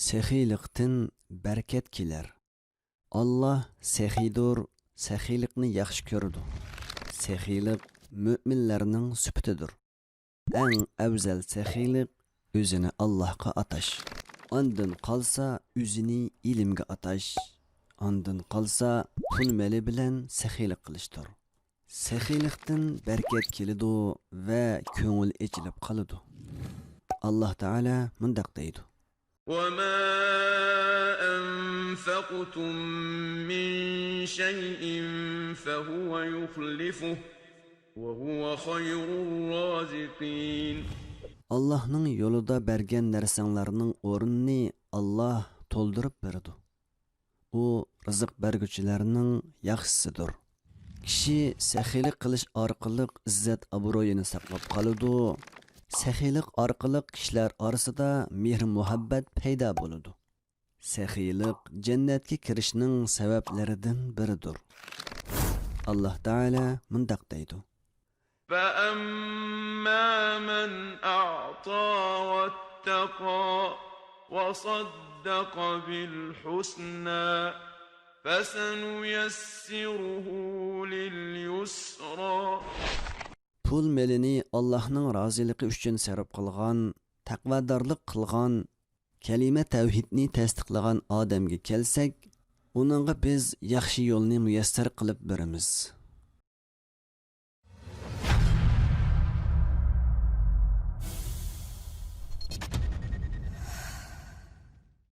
Səxiylikdən bərəkət kelər. Allah səxiydir, səxiylikni yaxşı görüdü. Səxiylik müminlərinin sübtidir. Ən əvzəl səxiylik özünü Allahqa ataş. Ondan qalsa özünü ilimga ataş. Ondan qalsa pul məli bilən səxiylik qilishdir. Səxiylikdən bərəkət kelidu və köngül echilib qalıdı. Allah Teala mundaq deydi. وَمَا أَنفَقْتُم مِّن شَيْءٍ فَهُوَ يُخْلِفُهُ وَهُوَ خَيْرُ الرَّازِقِينَ. Allah'ның yolunda bergen nərsənglərinin ornini Allah toldurub berdi. O, rızıq bergüçilərinin yaxşısıdır. Kişi səxiylik qilish arqılıq izzət abroyini saqlab qalıdı. Səxiylik arqılıq kişilər arasında mehr-muhabbət payda boludu. Səxiylik cənnətə kirishning səbəblərindən biridir. Allah Teala mundaq deydi. فَأَمَّا مَنْ أَعْطَى وَاتَّقَى وَصَدَّقَ بِالْحُسْنَى فَسَنُيَسِّرُهُ لِلْيُسْرَى. Pul melini Allah'ның razılığı üçün sərf qılğan, təqvadarlıq qılğan, kəlime təvhidni təsdiqlаған adamga kelsək, onunğa biz yaxşı yolni müyəssər qılıb berimiz.